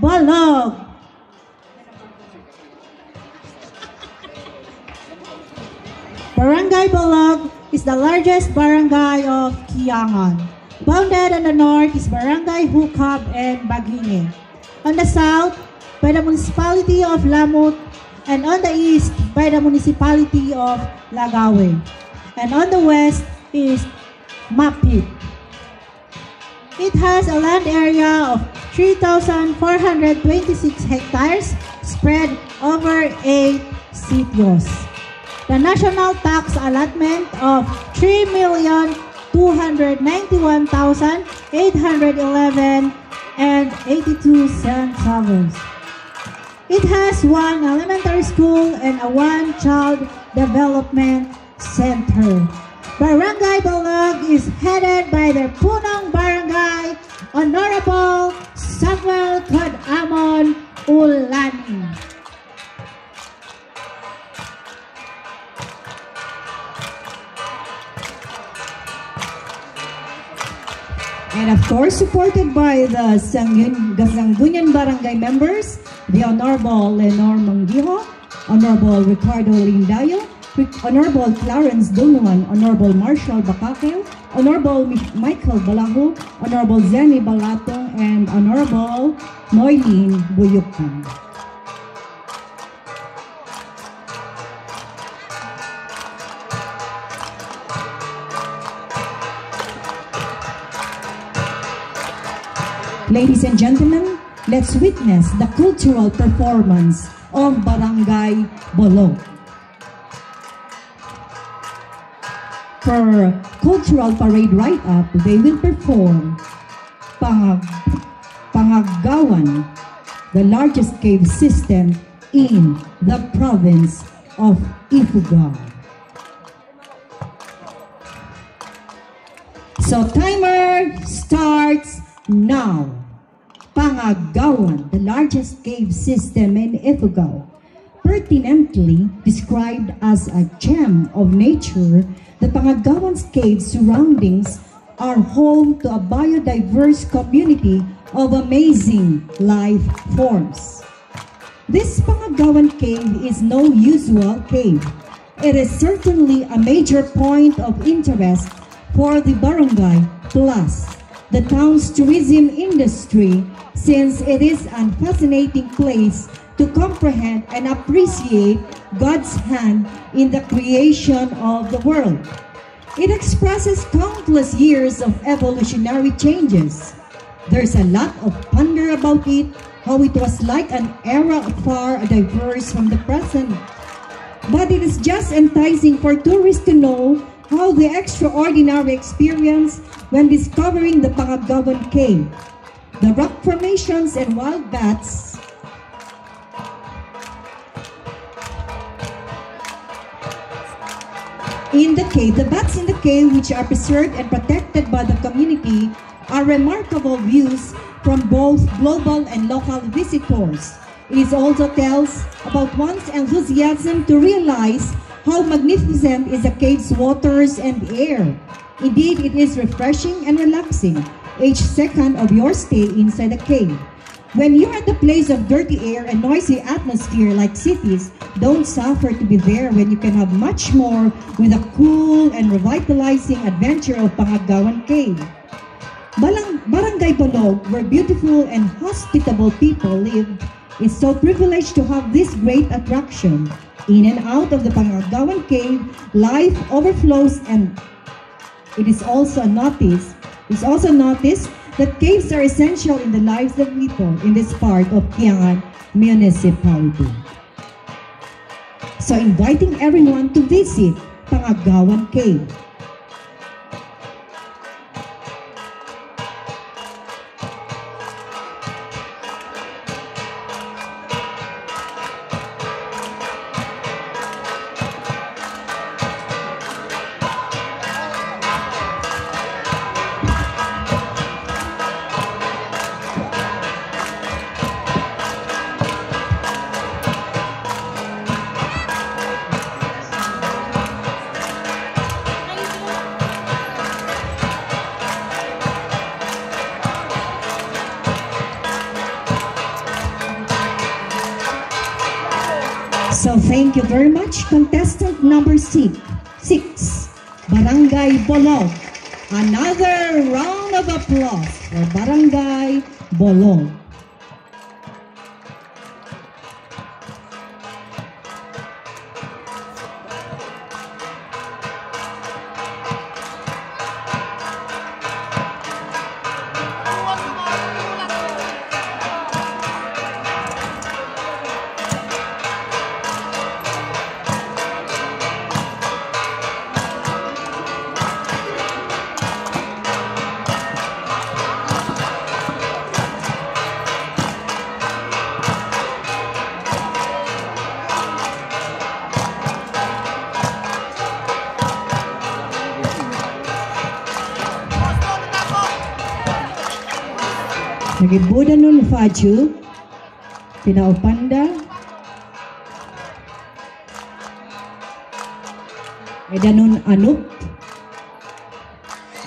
Bolog. Barangay Bolog is the largest barangay of Kiangan. Bounded on the north is Barangay Hukab and Bagine. On the south, by the municipality of Lamut, and on the east, by the municipality of Lagawe. And on the west is Mapit. It has a land area of 3,426 hectares spread over 8 sitios. The national tax allotment of 3,291,811 and 82 centavos. It has one elementary school and a one-child development center. Barangay Bolog is headed by the Punong Barangay Honorable Samuel Kadamon Ulani. And of course, supported by the Sangguniang Barangay members, the Honorable Lenore Mangiho, Honorable Ricardo Lindayo, Honorable Clarence Dunuan, Honorable Marshall Bacacao, Honorable Michael Balaho, Honorable Zenny Balatong, and Honorable Noylene Buyukan. Ladies and gentlemen, let's witness the cultural performance of Barangay Bolog. For cultural parade right-up, they will perform Pangagawan, the largest cave system in the province of Ifugao. So timer starts now. Pangagawan, the largest cave system in Ifugao, pertinently described as a gem of nature. The Pangagawan's cave surroundings are home to a biodiverse community of amazing life forms. This Pangagawan cave is no usual cave. It is certainly a major point of interest for the barangay plus the town's tourism industry, since it is a fascinating place to comprehend and appreciate God's hand in the creation of the world. It expresses countless years of evolutionary changes. There's a lot of wonder about it, how it was like an era far diverse from the present. But it is just enticing for tourists to know how the extraordinary experience when discovering the Pangagawan Cave. The rock formations and wild bats in the cave, which are preserved and protected by the community, are remarkable views from both global and local visitors. It also tells about one's enthusiasm to realize how magnificent is the cave's waters and air. Indeed, it is refreshing and relaxing each second of your stay inside the cave. When you're at the place of dirty air and noisy atmosphere like cities, don't suffer to be there when you can have much more with the cool and revitalizing adventure of Pangagawan Cave. Barangay Bolog, where beautiful and hospitable people live, is so privileged to have this great attraction. In and out of the Pangagawan Cave, life overflows, and it is also noticed that caves are essential in the lives of people in this part of Kiangan Municipality. So inviting everyone to visit Pangagawan Cave. So thank you very much, contestant number six, Barangay Bolog. Another round of applause for Barangay Bolog. Nagibuda nun Faju, Pinaupanda, Edanon Anup,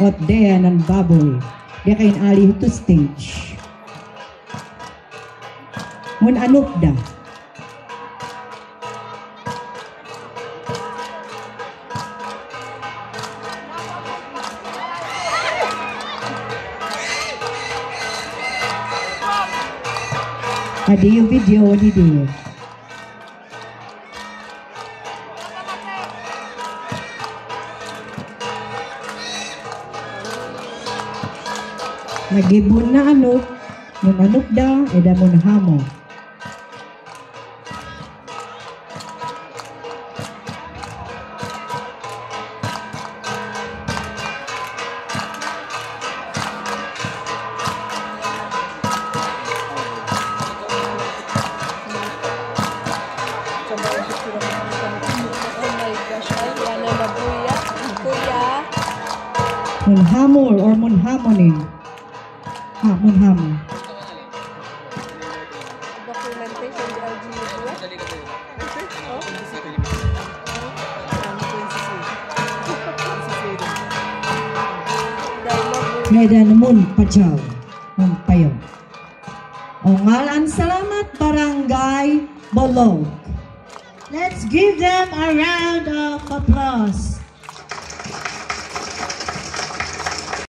Ot Dea ng Baboy, Dia kain ali to stage. Mun Anup da. Ada yung video ni dia. Nagibun na anok, mun anok da, eda mun hamo. Munhamol or munhamonin. Ha, munhamol. Documentation di Medan mun pajaw. Mun payo. O ngalan salamat Barangay Bolog. Let's give them a round of applause.